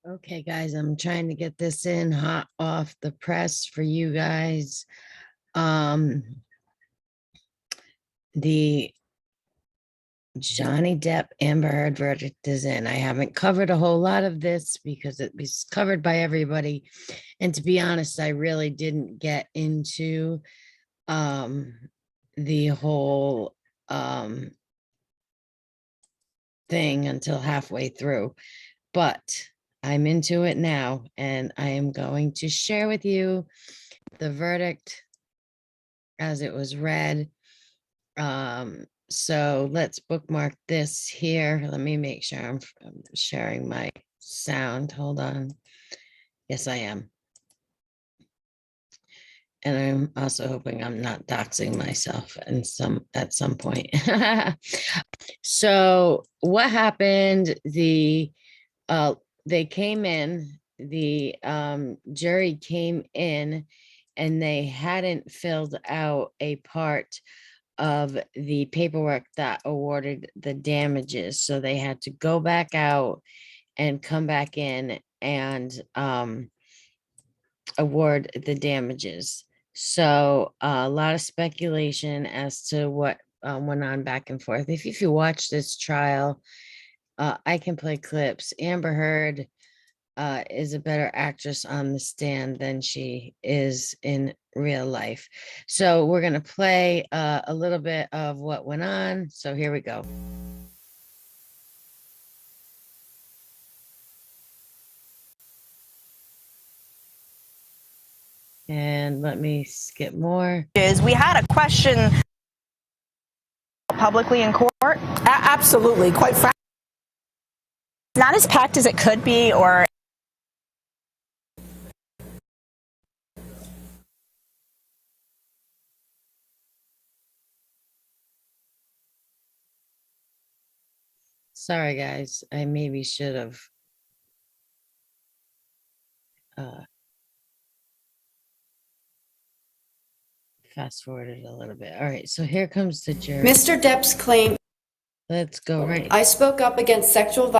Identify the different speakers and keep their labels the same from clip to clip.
Speaker 1: Okay, guys, I'm trying to get this in hot off the press for you guys. Um, the Johnny Depp Amber Heard verdict is in. I haven't covered a whole lot of this because it was covered by everybody. And to be honest, I really didn't get into um the whole thing until halfway through. But I'm into it now, and I am going to share with you the verdict as it was read. So let's bookmark this here. Let me make sure I'm sharing my sound. Hold on. Yes, I am. And I'm also hoping I'm not doxing myself at some point. So what happened? They came in, the jury came in, and they hadn't filled out a part of the paperwork that awarded the damages. So they had to go back out and come back in and award the damages. So a lot of speculation as to what went on back and forth. If you watch this trial, I can play clips. Amber Heard is a better actress on the stand than she is in real life. So we're going to play a little bit of what went on. So here we go. And let me skip more.
Speaker 2: We had a question publicly in court.
Speaker 3: Absolutely. Quite frankly,
Speaker 2: Not as packed as it could be, or
Speaker 1: Sorry, guys. I maybe should have fast forwarded a little bit. All right, so here comes the jury.
Speaker 4: Mr. Depp's claim.
Speaker 1: Let's go right.
Speaker 4: I spoke up against sexual violence.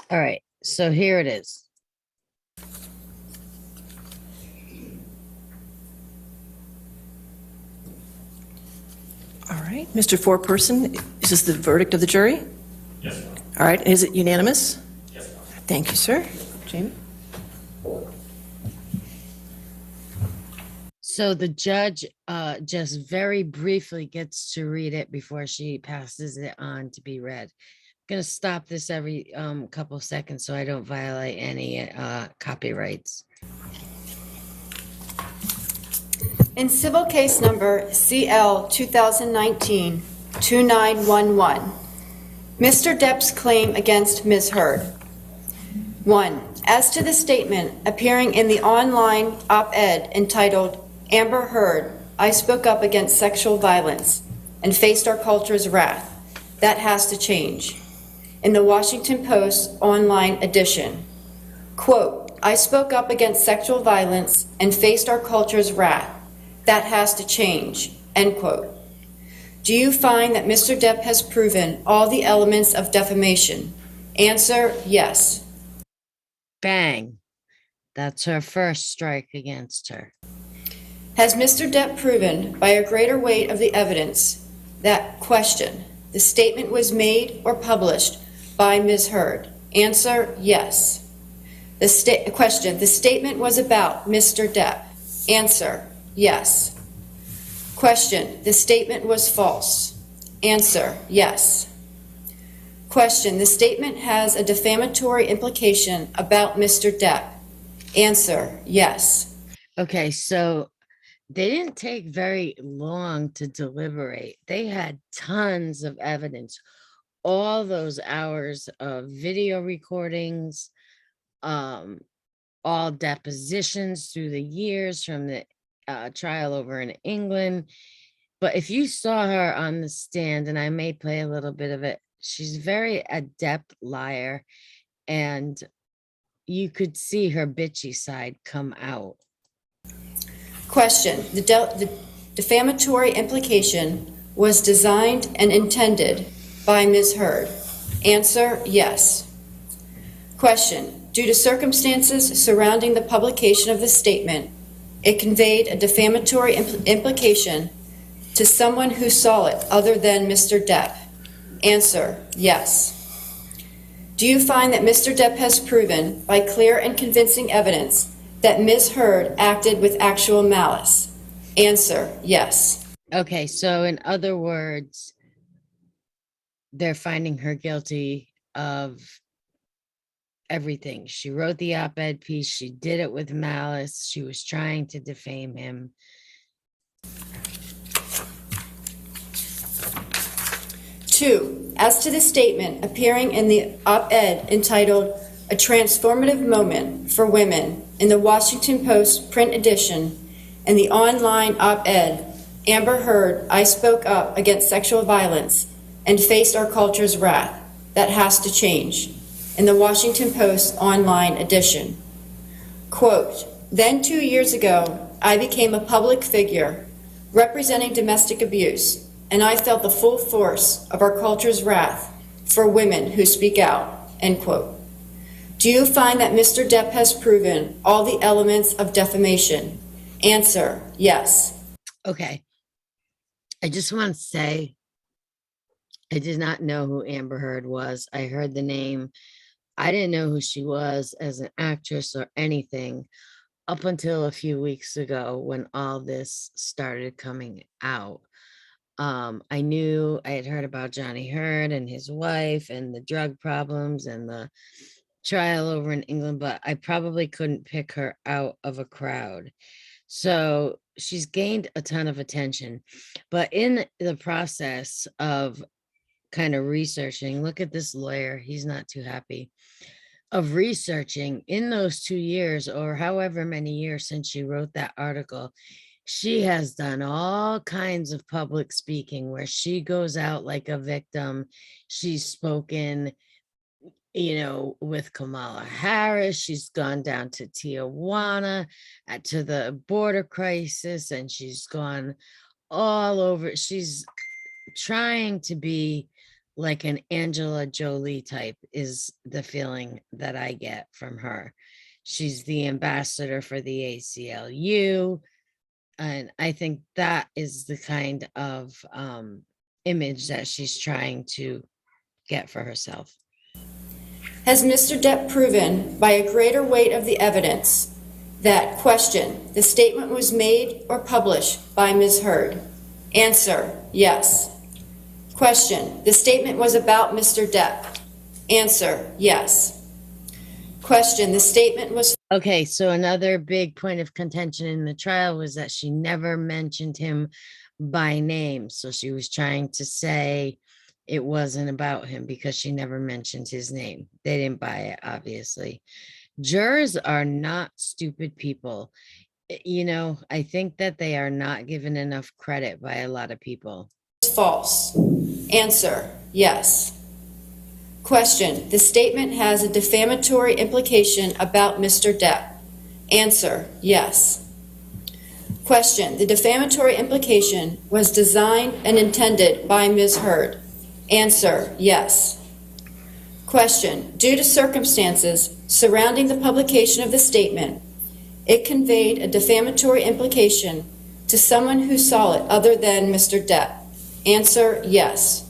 Speaker 1: All right, so here it is.
Speaker 3: all right. Mr. Foreperson, is this the verdict of the jury?
Speaker 5: Yes.
Speaker 3: All right. Is it unanimous?
Speaker 5: Yes.
Speaker 3: Thank you, sir. Jamie?
Speaker 1: So the judge just very briefly gets to read it before she passes it on to be read. I'm going to stop this every couple seconds so I don't violate any copyrights.
Speaker 4: In civil case number CL 2019-2911, Mr. Depp's claim against Ms. Heard. 1. As to the statement appearing in the online op-ed entitled, Amber Heard, I spoke up against sexual violence and faced our culture's wrath. That has to change. In the Washington Post online edition, quote, I spoke up against sexual violence and faced our culture's wrath. That has to change, end quote. Do you find that Mr. Depp has proven all the elements of defamation? Answer, yes.
Speaker 1: Bang. That's her first strike against her.
Speaker 4: Has Mr. Depp proven by a greater weight of the evidence that, question, the statement was made or published by Ms. Heard? Answer, yes. Question, the statement was about Mr. Depp? Answer, yes. Question, the statement was false? Answer, yes. Question, the statement has a defamatory implication about Mr. Depp? Answer, yes.
Speaker 1: Okay, so they didn't take very long to deliberate. They had tons of evidence, all those hours of video recordings, all depositions through the years from the trial over in England. But if you saw her on the stand, and I may play a little bit of it, she's very adept liar, and you could see her bitchy side come out.
Speaker 4: Question, the defamatory implication was designed and intended by Ms. Heard? Answer, yes. Question, due to circumstances surrounding the publication of the statement, it conveyed a defamatory implication to someone who saw it other than Mr. Depp? Answer, yes. Do you find that Mr. Depp has proven, by clear and convincing evidence, that Ms. Heard acted with actual malice? Answer, yes.
Speaker 1: Okay, so in other words, they're finding her guilty of everything. She wrote the op-ed piece. She did it with malice. She was trying to defame him.
Speaker 4: Two, as to the statement appearing in the op-ed entitled "A Transformative Moment for Women" in the Washington Post print edition and the online op-ed, Amber Heard, I spoke up against sexual violence and faced our culture's wrath. That has to change, in the Washington Post online edition. Quote, then 2 years ago, I became a public figure representing domestic abuse, and I felt the full force of our culture's wrath for women who speak out, end quote. Do you find that Mr. Depp has proven all the elements of defamation? Answer, yes.
Speaker 1: Okay. I just want to say, I did not know who Amber Heard was. I heard the name. I didn't know who she was as an actress or anything up until a few weeks ago when all this started coming out. I knew I had heard about Johnny Heard and his wife and the drug problems and the trial over in England, but I probably couldn't pick her out of a crowd. So she's gained a ton of attention. But in the process of kind of researching, look at this lawyer, he's not too happy, of researching in those 2 years or however many years since she wrote that article, she has done all kinds of public speaking where she goes out like a victim. She's spoken, with Kamala Harris. She's gone down to Tijuana to the border crisis, and she's gone all over. She's trying to be like an Angela Jolie type, is the feeling that I get from her. She's the ambassador for the ACLU. And I think that is the kind of image that she's trying to get for herself.
Speaker 4: Has Mr. Depp proven, by a greater weight of the evidence, that, question, the statement was made or published by Ms. Heard? Answer, yes. Question, the statement was about Mr. Depp? Answer, yes. Question, the statement was...
Speaker 1: Okay, so another big point of contention in the trial was that she never mentioned him by name. So she was trying to say it wasn't about him because she never mentioned his name. They didn't buy it, obviously. Jurors are not stupid people. I think that they are not given enough credit by a lot of people.
Speaker 4: False. Answer, yes. Question, the statement has a defamatory implication about Mr. Depp. Answer, yes. Question, the defamatory implication was designed and intended by Ms. Heard. Answer, yes. Question, due to circumstances surrounding the publication of the statement, it conveyed a defamatory implication to someone who saw it other than Mr. Depp. Answer, yes.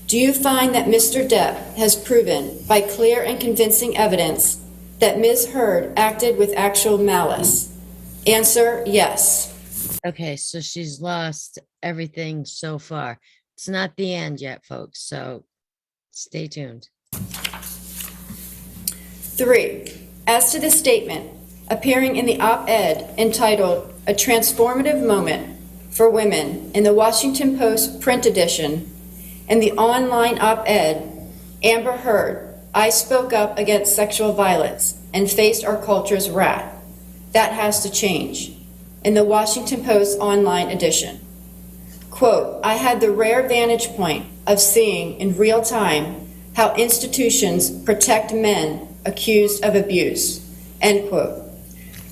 Speaker 4: Do you find that Mr. Depp has proven, by clear and convincing evidence, that Ms. Heard acted with actual malice? Answer, yes.
Speaker 1: Okay, so she's lost everything so far. It's not the end yet, folks, so stay tuned.
Speaker 4: 3. As to the statement appearing in the op-ed entitled "A Transformative Moment for Women" in the Washington Post print edition and the online op-ed, Amber Heard, I spoke up against sexual violence and faced our culture's wrath. That has to change, in the Washington Post online edition. Quote, I had the rare vantage point of seeing in real time how institutions protect men accused of abuse, end quote.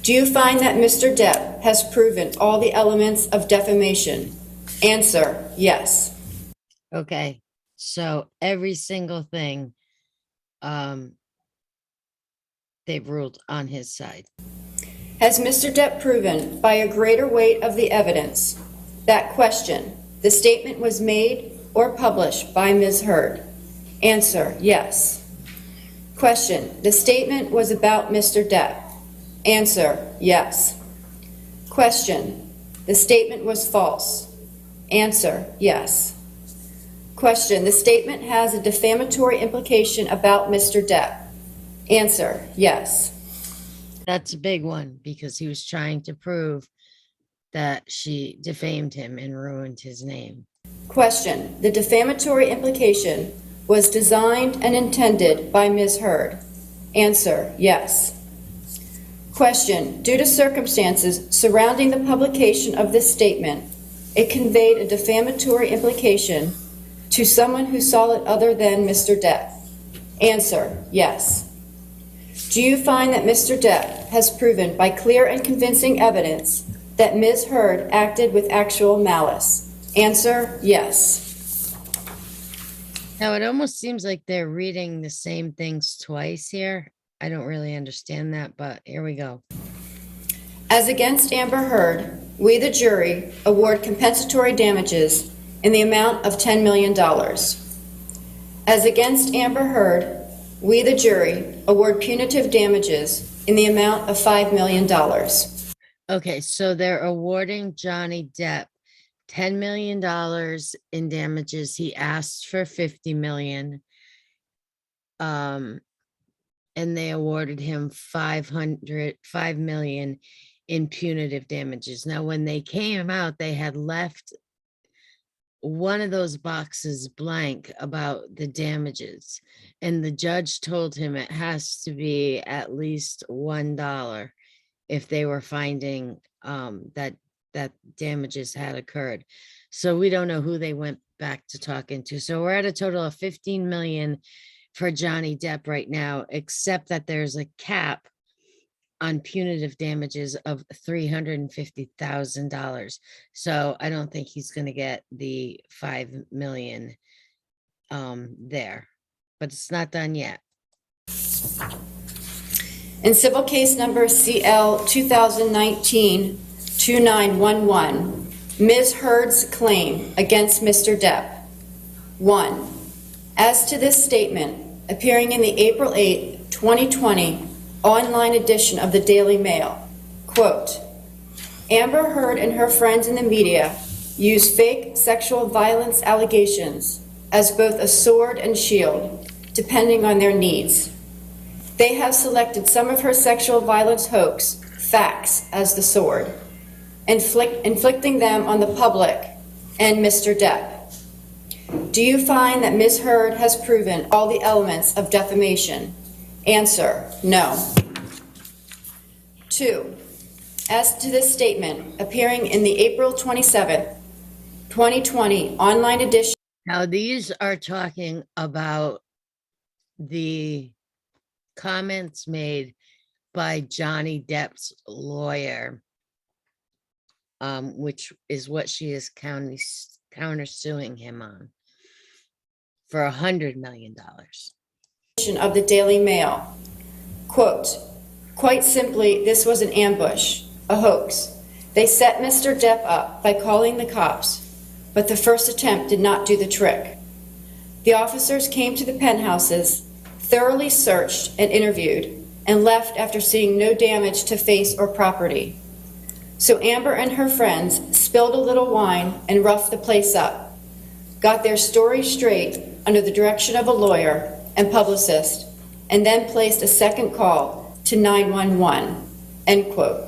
Speaker 4: Do you find that Mr. Depp has proven all the elements of defamation? Answer, yes.
Speaker 1: Okay, so every single thing they've ruled on his side.
Speaker 4: Has Mr. Depp proven by a greater weight of the evidence that question, the statement was made or published by Ms. Heard? Answer, yes. Question, the statement was about Mr. Depp? Answer, yes. Question, the statement was false? Answer, yes. Question, the statement has a defamatory implication about Mr. Depp? Answer, yes.
Speaker 1: That's a big one because he was trying to prove that she defamed him and ruined his name.
Speaker 4: Question, the defamatory implication was designed and intended by Ms. Heard? Answer, yes. Question, due to circumstances surrounding the publication of this statement, it conveyed a defamatory implication to someone who saw it other than Mr. Depp? Answer, yes. Do you find that Mr. Depp has proven by clear and convincing evidence that Ms. Heard acted with actual malice? Answer, yes.
Speaker 1: Now, it almost seems like they're reading the same things twice here. I don't really understand that, but here we go.
Speaker 4: As against Amber Heard, we, the jury, award compensatory damages in the amount of $10 million. As against Amber Heard, we, the jury, award punitive damages in the amount of $5 million.
Speaker 1: Okay, so they're awarding Johnny Depp $10 million in damages. He asked for $50 million. And they awarded him $5 million in punitive damages. Now, when they came out, they had left one of those boxes blank about the damages, and the judge told him it has to be at least $1 if they were finding that damages had occurred. So we don't know who they went back to talking to. So we're at a total of $15 million for Johnny Depp right now, except that there's a cap on punitive damages of $350,000. So I don't think he's going to get the $5 million there, but it's not done yet.
Speaker 4: In civil case number CL 2019-2911, Ms. Heard's claim against Mr. Depp. 1. As to this statement appearing in the April 8, 2020 online edition of the Daily Mail, quote, Amber Heard and her friends in the media use fake sexual violence allegations as both a sword and shield, depending on their needs. They have selected some of her sexual violence hoax facts as the sword, inflicting them on the public and Mr. Depp. Do you find that Ms. Heard has proven all the elements of defamation? Answer, no. 2. As to this statement appearing in the April 27, 2020 online edition.
Speaker 1: Now, these are talking about the comments made by Johnny Depp's lawyer, which is what she is countersuing him on for $100 million.
Speaker 4: Of the Daily Mail, quote, quite simply, this was an ambush, a hoax. They set Mr. Depp up by calling the cops, but the first attempt did not do the trick. The officers came to the penthouses, thoroughly searched and interviewed, and left after seeing no damage to face or property. So Amber and her friends spilled a little wine and roughed the place up, got their story straight under the direction of a lawyer and publicist, and then placed a second call to 911, end quote.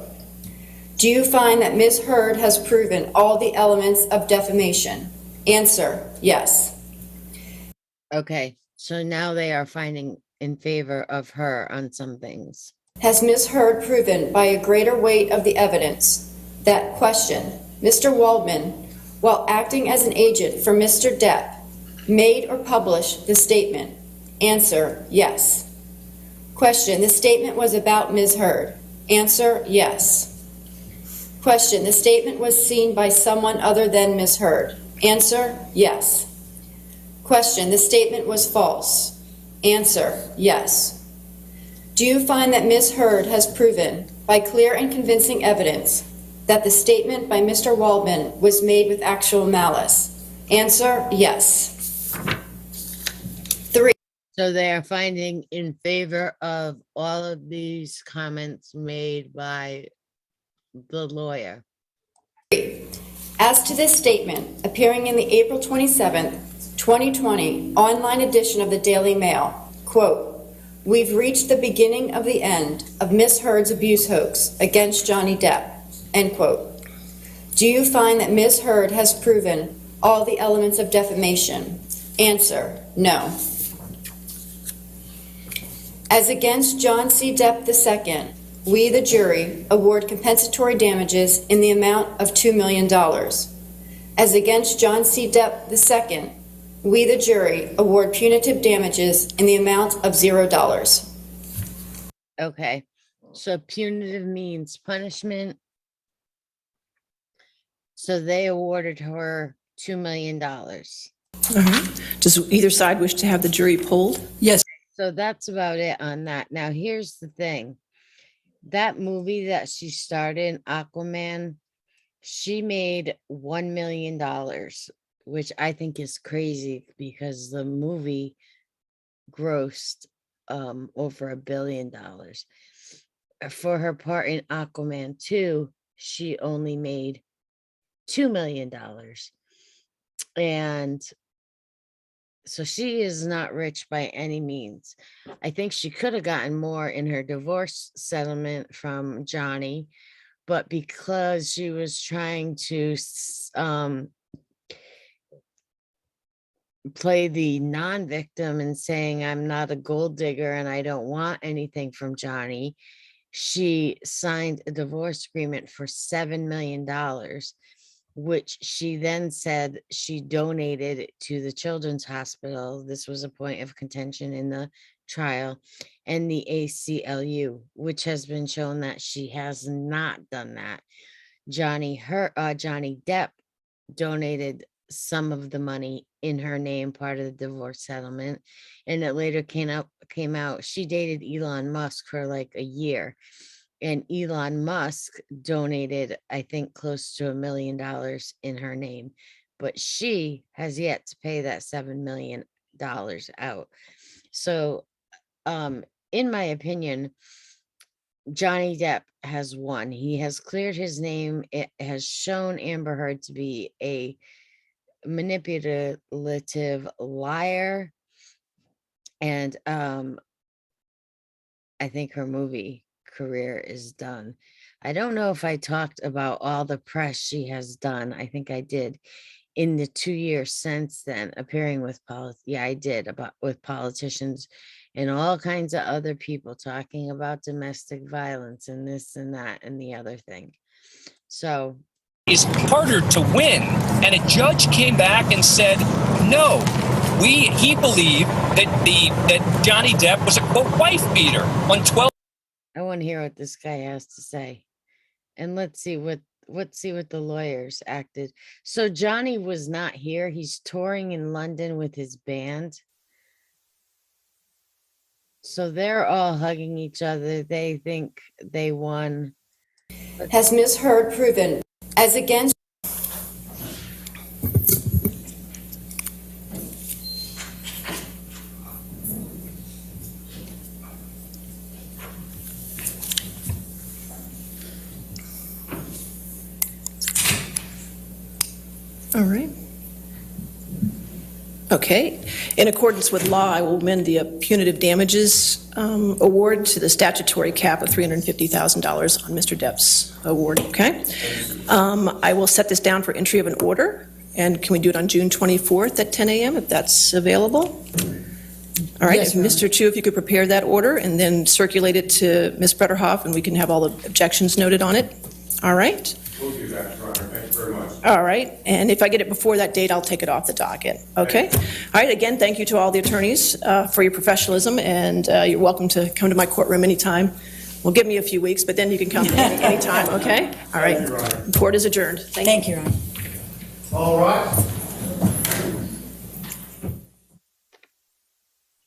Speaker 4: Do you find that Ms. Heard has proven all the elements of defamation? Answer, yes.
Speaker 1: Okay, so now they are finding in favor of her on some things.
Speaker 4: Has Ms. Heard proven by a greater weight of the evidence that question, Mr. Waldman, while acting as an agent for Mr. Depp, made or published the statement? Answer, yes. Question, the statement was about Ms. Heard. Answer, yes. Question, the statement was seen by someone other than Ms. Heard. Answer, yes. Question, the statement was false. Answer, yes. Do you find that Ms. Heard has proven, by clear and convincing evidence, that the statement by Mr. Waldman was made with actual malice? Answer, yes. 3.
Speaker 1: So they are finding in favor of all of these comments made by the lawyer.
Speaker 4: As to this statement, appearing in the April 27th, 2020 online edition of the Daily Mail, quote, "We've reached the beginning of the end of Ms. Heard's abuse hoax against Johnny Depp," end quote. Do you find that Ms. Heard has proven all the elements of defamation? Answer, no. As against John C. Depp II, we, the jury, award compensatory damages in the amount of $2 million. As against John C. Depp II, we, the jury, award punitive damages in the amount of $0.
Speaker 1: Okay, so punitive means punishment. So they awarded her $2 million.
Speaker 3: Does either side wish to have the jury polled? Yes.
Speaker 1: So that's about it on that. Now, here's the thing. That movie that she starred in, Aquaman, she made $1 million, which I think is crazy because the movie grossed over $1 billion. For her part in Aquaman 2, she only made $2 million. And so she is not rich by any means. I think she could have gotten more in her divorce settlement from Johnny, but because she was trying to play the non-victim and saying, I'm not a gold digger and I don't want anything from Johnny, she signed a divorce agreement for $7 million, which she then said she donated to the Children's Hospital. This was a point of contention in the trial, and the ACLU, which has been shown that she has not done that. Johnny Depp donated some of the money in her name, part of the divorce settlement, and it later came out she dated Elon Musk for like a year, and Elon Musk donated, I think, close to $1 million in her name, but she has yet to pay that $7 million out. So, in my opinion, Johnny Depp has won. He has cleared his name. It has shown Amber Heard to be a manipulative liar, and I think her movie career is done. I don't know if I talked about all the press she has done. I think I did in the 2 years since then, appearing with I did, about with politicians and all kinds of other people talking about domestic violence and this and that and the other thing. So
Speaker 5: is harder to win. And a judge came back and said, no, he believed that Johnny Depp was a quote wife beater on 12.
Speaker 1: I want to hear what this guy has to say. And let's see what the lawyers acted. So Johnny was not here. He's touring in London with his band. So they're all hugging each other. They think they won.
Speaker 4: Has Ms. Heard proven, as against
Speaker 3: All right. Okay. In accordance with law, I will amend the punitive damages award to the statutory cap of $350,000 on Mr. Depp's award. Okay. I will set this down for entry of an order. And can we do it on June 24th at 10 a.m. if that's available? All right.
Speaker 6: Yes,
Speaker 3: Mr. Chu, if you could prepare that order and then circulate it to Ms. Bretterhoff, and we can have all the objections noted on it. All right.
Speaker 6: We'll do that, Your Honor. Thank you very much.
Speaker 3: All right, and if I get it before that date, I'll take it off the docket, okay? All right, again, thank you to all the attorneys for your professionalism, and you're welcome to come to my courtroom anytime. Well, give me a few weeks, but then you can come anytime, okay? All right,
Speaker 6: Thank you, Your Honor.
Speaker 3: court is adjourned. Thank you.
Speaker 2: Your Honor.
Speaker 6: All right.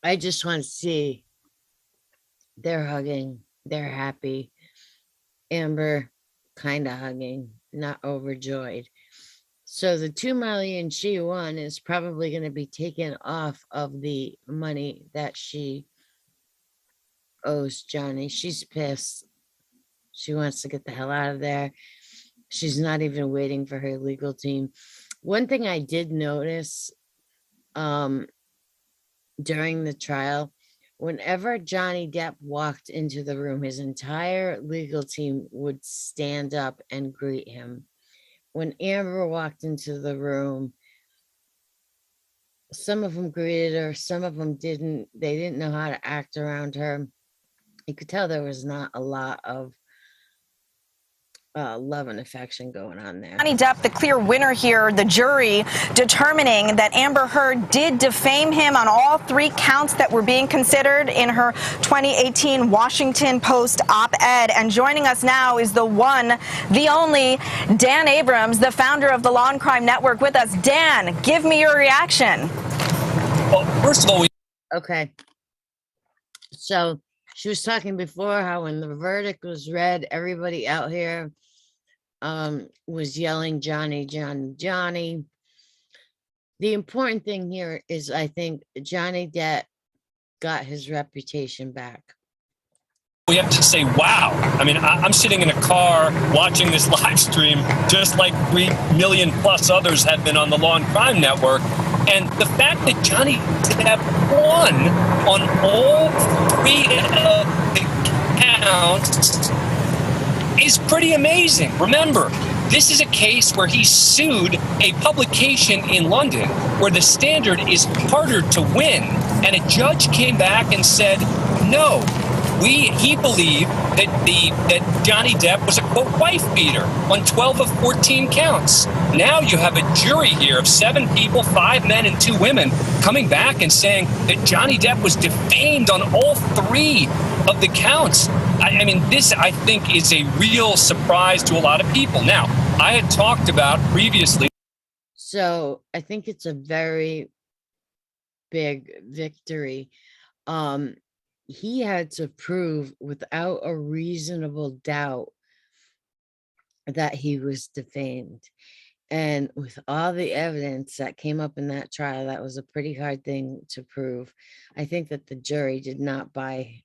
Speaker 1: I just want to see They're hugging. They're happy. Amber kind of hugging, not overjoyed. So the 2 million she won is probably going to be taken off of the money that she owes Johnny. She's pissed. She wants to get the hell out of there. She's not even waiting for her legal team. One thing I did notice during the trial, whenever Johnny Depp walked into the room, his entire legal team would stand up and greet him. When Amber walked into the room, some of them greeted her, some of them didn't. They didn't know how to act around her. You could tell there was not a lot of love and affection going on there.
Speaker 2: Johnny Depp, the clear winner here, the jury determining that Amber Heard did defame him on all 3 counts that were being considered in her 2018 Washington Post op-ed. And joining us now is the one, the only, Dan Abrams, the founder of the Law and Crime Network, with us. Dan, give me your reaction.
Speaker 5: Well, first of all,
Speaker 1: Okay. So she was talking before how when the verdict was read, everybody out here was yelling, Johnny, Johnny, Johnny. The important thing here is I think Johnny Depp got his reputation back.
Speaker 5: we have to say, wow. I mean, I'm sitting in a car watching this live stream, just like 3 million plus others have been on the Law and Crime Network. And the fact that Johnny Depp won on all 3 of the counts is pretty amazing. Remember, this is a case where he sued a publication in London where the standard is harder to win. And a judge came back and said, no, he believed that Johnny Depp was a, quote, wife beater on 12 of 14 counts. Now you have a jury here of 7 people, 5 men and 2 women, coming back and saying that Johnny Depp was defamed on all 3 of the counts. I mean, this, I think, is a real surprise to a lot of people. Now, I had talked about previously.
Speaker 1: So I think it's a very big victory. He had to prove without a reasonable doubt that he was defamed. And with all the evidence that came up in that trial, that was a pretty hard thing to prove. I think that the jury did not buy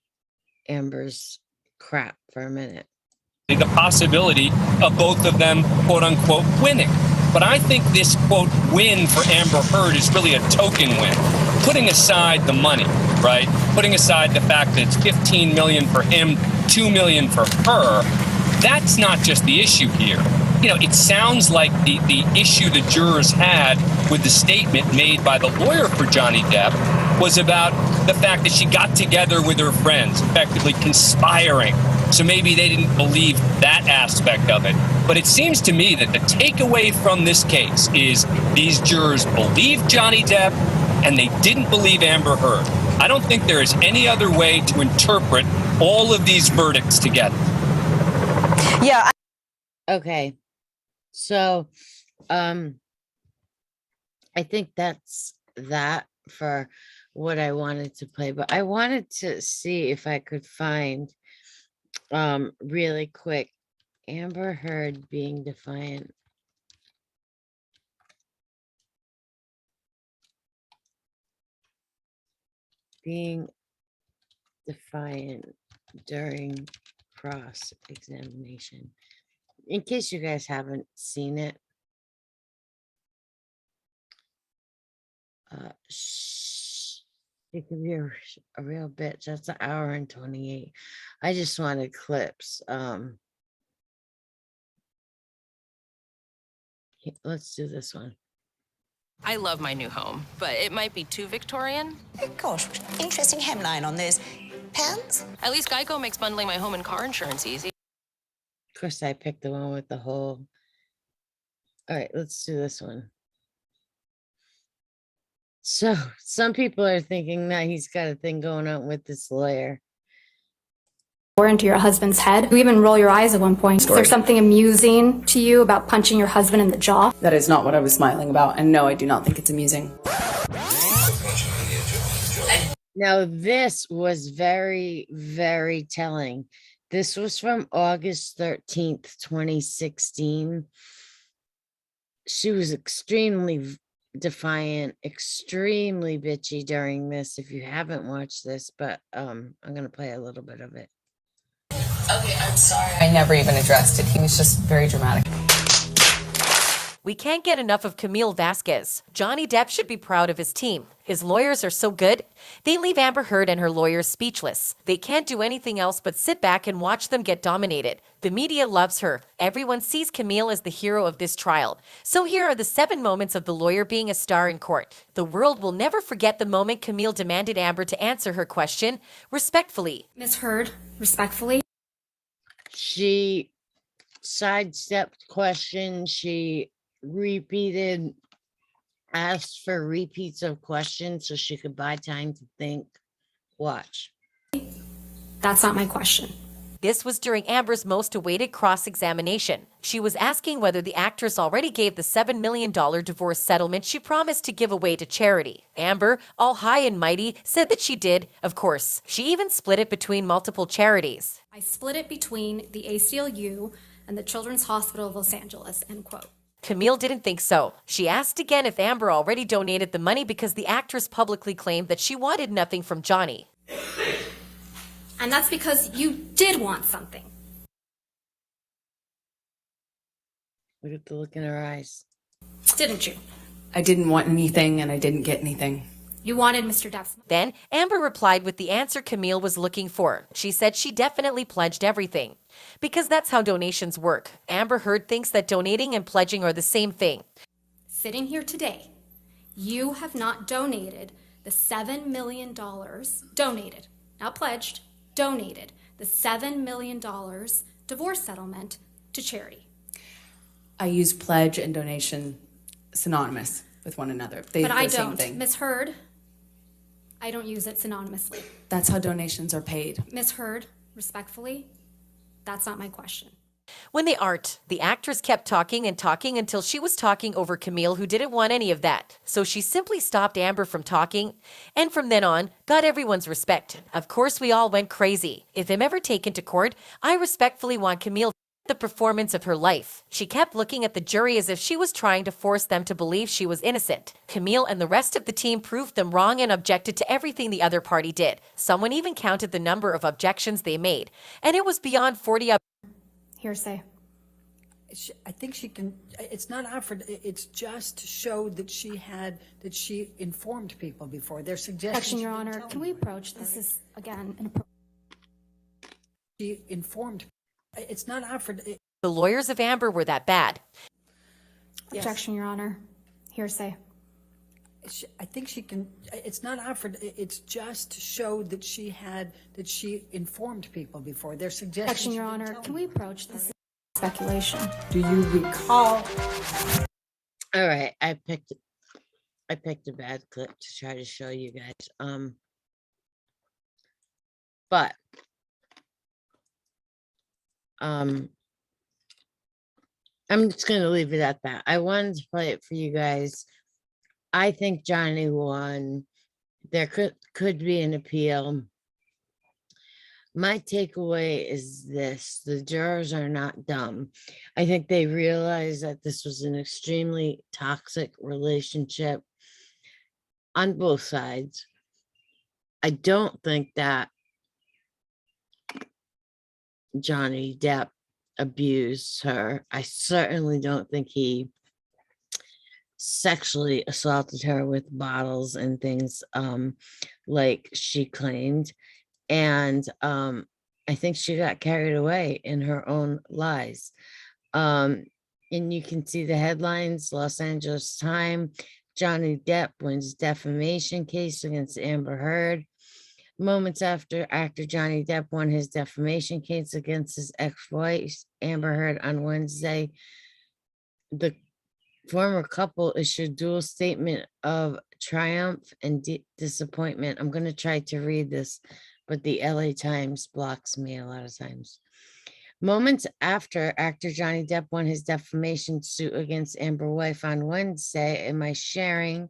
Speaker 1: Amber's crap for a minute.
Speaker 5: The possibility of both of them, quote unquote, winning. But I think this, quote, win for Amber Heard is really a token win. Putting aside the money, right? Putting aside the fact that it's $15 million for him, $2 million for her, that's not just the issue here. You know, it sounds like the issue the jurors had with the statement made by the lawyer for Johnny Depp was about the fact that she got together with her friends, effectively conspiring. So maybe they didn't believe that aspect of it. But it seems to me that the takeaway from this case is these jurors believed Johnny Depp and they didn't believe Amber Heard. I don't think there is any other way to interpret all of these verdicts together.
Speaker 2: Yeah.
Speaker 1: Okay. So, I think that's that for what I wanted to play, but I wanted to see if I could find, really quick, Amber Heard being defiant. Being defiant during cross-examination. In case you guys haven't seen it, she could be a real bitch. That's an hour and 28. I just wanted clips. Let's do this one.
Speaker 7: I love my new home, but it might be too Victorian.
Speaker 8: Gosh, interesting hemline on those pants.
Speaker 7: At least Geico makes bundling my home and car insurance easy.
Speaker 1: Of course, I picked the one with the hole. All right, let's do this one. So some people are thinking that he's got a thing going on with this lawyer.
Speaker 9: Or into your husband's head. You even roll your eyes at one point. Is there something amusing to you about punching your husband in the jaw?
Speaker 10: That is not what I was smiling about, and no, I do not think it's amusing.
Speaker 1: Now, this was very, very telling. This was from August 13th, 2016. She was extremely defiant, extremely bitchy during this. If you haven't watched this, but I'm gonna play a little bit of it.
Speaker 10: Okay, I'm sorry. I never even addressed it. He was just very dramatic.
Speaker 11: We can't get enough of Camille Vasquez. Johnny Depp should be proud of his team. His lawyers are so good. They leave Amber Heard and her lawyers speechless. They can't do anything else but sit back and watch them get dominated. The media loves her. Everyone sees Camille as the hero of this trial. So here are the 7 moments of the lawyer being a star in court. The world will never forget the moment Camille demanded Amber to answer her question respectfully.
Speaker 9: Ms. Heard, respectfully.
Speaker 1: She sidestepped questions. She repeated, asked for repeats of questions so she could buy time to think. Watch.
Speaker 9: That's not my question.
Speaker 11: This was during Amber's most awaited cross-examination. She was asking whether the actress already gave the $7 million divorce settlement she promised to give away to charity. Amber, all high and mighty, said that she did, of course. She even split it between multiple charities.
Speaker 9: I split it between the ACLU and the Children's Hospital of Los Angeles, end quote.
Speaker 11: Camille didn't think so. She asked again if Amber already donated the money because the actress publicly claimed that she wanted nothing from Johnny.
Speaker 9: And that's because you did want something.
Speaker 1: Look at the look in her eyes.
Speaker 9: Didn't you?
Speaker 10: I didn't want anything and I didn't get anything.
Speaker 9: You wanted Mr. Depp's money.
Speaker 11: Then, Amber replied with the answer Camille was looking for. She said she definitely pledged everything. Because that's how donations work. Amber Heard thinks that donating and pledging are the same thing.
Speaker 9: Sitting here today, you have not donated the $7 million, donated, not pledged, donated the $7 million divorce settlement to charity.
Speaker 10: I use pledge and donation synonymous with one another.
Speaker 9: But I
Speaker 10: the same
Speaker 9: don't.
Speaker 10: thing.
Speaker 9: Ms. Heard, I don't use it synonymously.
Speaker 10: That's how donations are paid.
Speaker 9: Ms. Heard, respectfully, that's not my question.
Speaker 11: When they aren't, the actress kept talking and talking until she was talking over Camille, who didn't want any of that. So she simply stopped Amber from talking, and from then on, got everyone's respect. Of course, we all went crazy. If I'm ever taken to court, I respectfully want Camille the performance of her life. She kept looking at the jury as if she was trying to force them to believe she was innocent. Camille and the rest of the team proved them wrong and objected to everything the other party did. Someone even counted the number of objections they made, and it was beyond 40.
Speaker 9: Hearsay.
Speaker 12: I think she can, it's not offered, it's just to show that she informed people before. They're suggesting.
Speaker 9: Objection, Your Honor. Can we approach? This is, again, an approach.
Speaker 12: She informed, it's not offered.
Speaker 11: The lawyers of Amber were that bad.
Speaker 9: Objection, Your Honor. Hearsay.
Speaker 12: I think she can, it's not offered, it's just to show that she informed people before. They're suggesting.
Speaker 9: Objection, Your Honor. Can we approach? This is speculation.
Speaker 12: Do you recall?
Speaker 1: All right, I picked a bad clip to try to show you guys. But I'm just gonna leave it at that. I wanted to play it for you guys. I think Johnny won. There could be an appeal. My takeaway is this: the jurors are not dumb. I think they realize that this was an extremely toxic relationship on both sides. I don't think that Johnny Depp abused her. I certainly don't think he sexually assaulted her with bottles and things like she claimed. And I think she got carried away in her own lies. And you can see the headlines: Los Angeles Times, Johnny Depp wins defamation case against Amber Heard. Moments after actor Johnny Depp won his defamation case against his ex-wife Amber Heard on Wednesday, the former couple issued dual statement of triumph and disappointment. I'm going to try to read this, but the LA Times blocks me a lot of times. Moments after actor Johnny Depp won his defamation suit against Amber wife on Wednesday. Am I sharing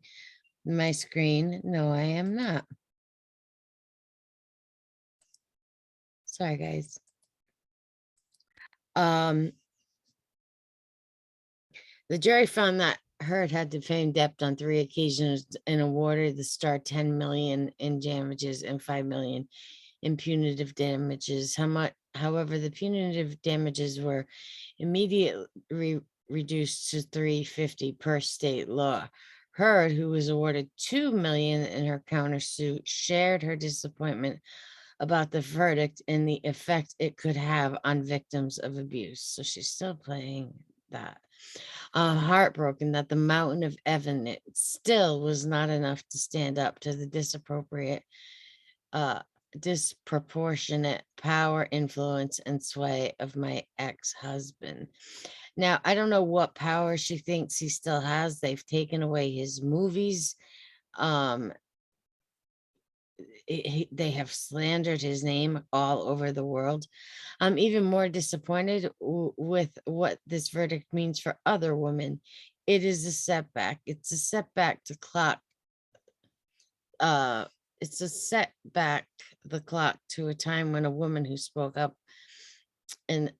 Speaker 1: my screen? No, I am not. Sorry, guys. The jury found that Heard had defamed Depp on 3 occasions and awarded the star 10 million in damages and 5 million in punitive damages. However, the punitive damages were immediately reduced to 350 per state law. Heard, who was awarded 2 million in her countersuit, shared her disappointment about the verdict and the effect it could have on victims of abuse. So she's still playing that. Heartbroken that the mountain of evidence still was not enough to stand up to the disproportionate power, influence, and sway of my ex-husband. Now, I don't know what power she thinks he still has. They've taken away his movies. They have slandered his name all over the world. I'm even more disappointed with what this verdict means for other women. It is a setback. It's a setback to clock. It's a setback the clock to a time when a woman who spoke up and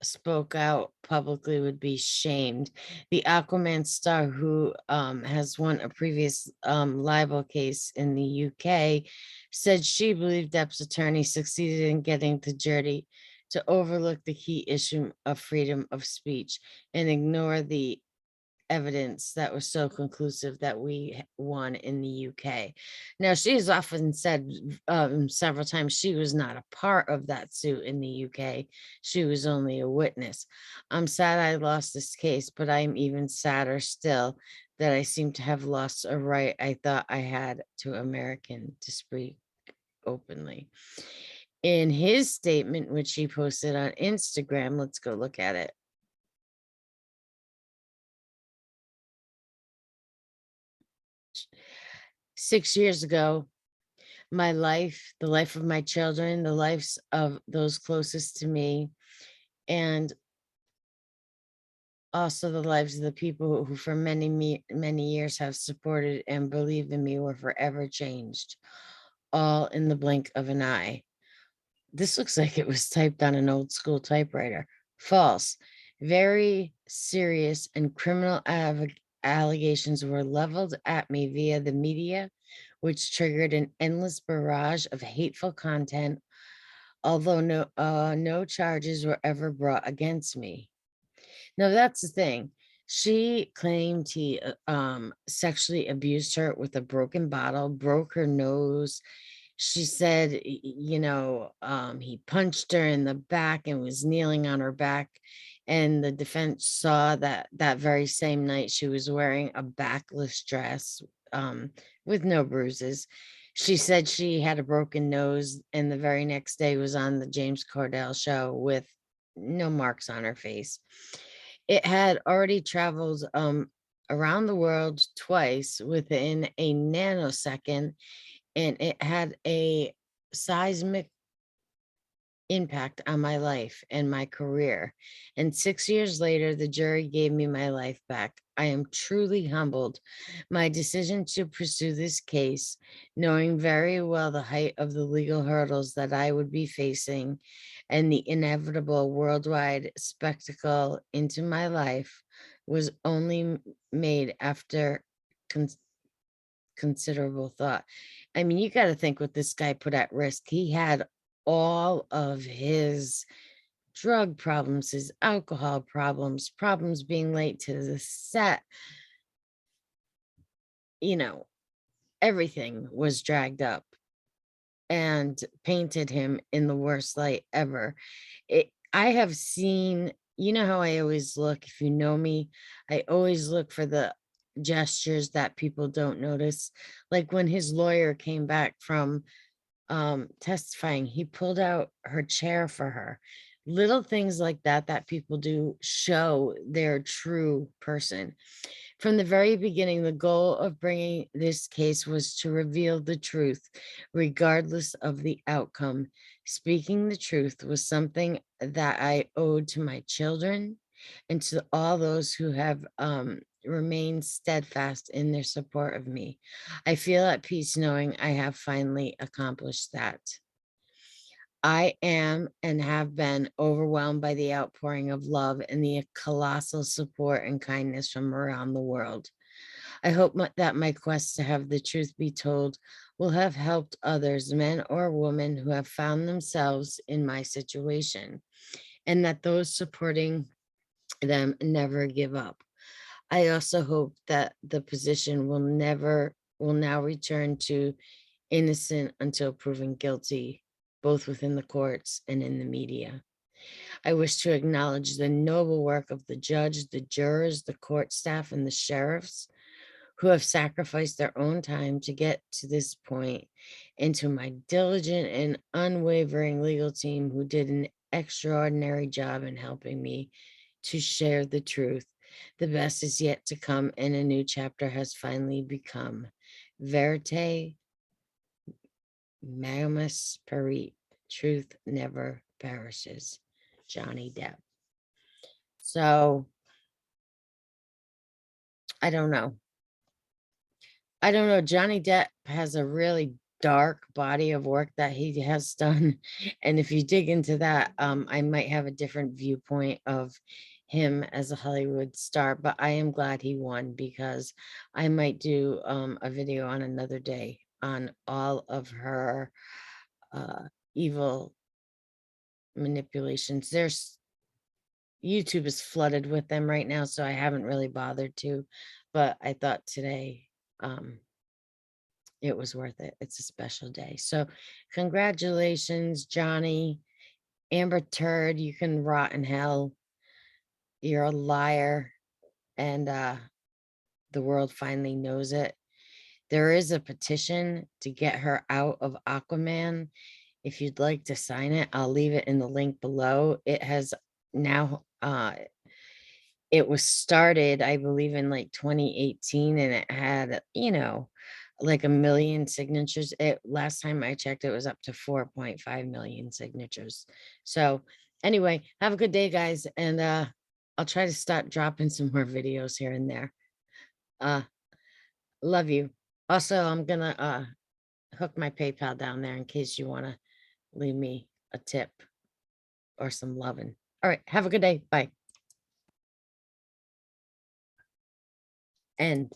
Speaker 1: spoke out publicly would be shamed. The Aquaman star, who has won a previous libel case in the UK, said she believed Depp's attorney succeeded in getting the jury to overlook the key issue of freedom of speech and ignore the evidence that was so conclusive that we won in the UK. Now, she has often said several times she was not a part of that suit in the UK. She was only a witness. I'm sad I lost this case, but I'm even sadder still that I seem to have lost a right I thought I had to American to speak openly. In his statement, which he posted on Instagram, let's go look at it. "6 years ago, my life, the life of my children, the lives of those closest to me, and also the lives of the people who for many years have supported and believed in me were forever changed, all in the blink of an eye." This looks like it was typed on an old school typewriter. False. Very serious and criminal allegations were leveled at me via the media, which triggered an endless barrage of hateful content, although no charges were ever brought against me. Now, that's the thing. She claimed he sexually abused her with a broken bottle, broke her nose. She said, he punched her in the back and was kneeling on her back. And the defense saw that very same night she was wearing a backless dress with no bruises. She said she had a broken nose and the very next day was on the James Cordell show with no marks on her face. It had already traveled around the world twice within a nanosecond, and it had a seismic impact on my life and my career. And 6 years later, the jury gave me my life back. I am truly humbled. My decision to pursue this case, knowing very well the height of the legal hurdles that I would be facing and the inevitable worldwide spectacle into my life, was only made after considerable thought. I mean, you got to think what this guy put at risk. He had all of his drug problems, his alcohol problems, problems being late to the set. Everything was dragged up and painted him in the worst light ever. I have seen, how I always look, if you know me, I always look for the gestures that people don't notice. Like when his lawyer came back from testifying, he pulled out her chair for her. Little things like that people do show their true person. From the very beginning, the goal of bringing this case was to reveal the truth, regardless of the outcome. Speaking the truth was something that I owed to my children and to all those who have remained steadfast in their support of me. I feel at peace knowing I have finally accomplished that. I am and have been overwhelmed by the outpouring of love and the colossal support and kindness from around the world. I hope that my quest to have the truth be told will have helped others, men or women, who have found themselves in my situation, and that those supporting them never give up. I also hope that the position will now return to innocent until proven guilty, both within the courts and in the media. I wish to acknowledge the noble work of the judge, the jurors, the court staff, and the sheriffs who have sacrificed their own time to get to this point, and to my diligent and unwavering legal team who did an extraordinary job in helping me to share the truth. The best is yet to come, and a new chapter has finally become. Verite Maximus Perit. Truth never perishes. Johnny Depp. So, I don't know. Johnny Depp has a really dark body of work that he has done. And if you dig into that, I might have a different viewpoint of him as a Hollywood star, but I am glad he won, because I might do a video on another day on all of her evil manipulations. YouTube is flooded with them right now, so I haven't really bothered to, but I thought today it was worth it. It's a special day. So congratulations, Johnny. Amber Turd, you can rot in hell. You're a liar. And the world finally knows it. There is a petition to get her out of Aquaman. If you'd like to sign it, I'll leave it in the link below. It has now it was started, I believe, in like 2018, and it had, like 1 million signatures. Last time I checked, it was up to 4.5 million signatures. So anyway, have a good day, guys. And I'll try to start dropping some more videos here and there. Love you. Also, I'm gonna hook my PayPal down there in case you want to leave me a tip or some loving. All right, have a good day. Bye. End.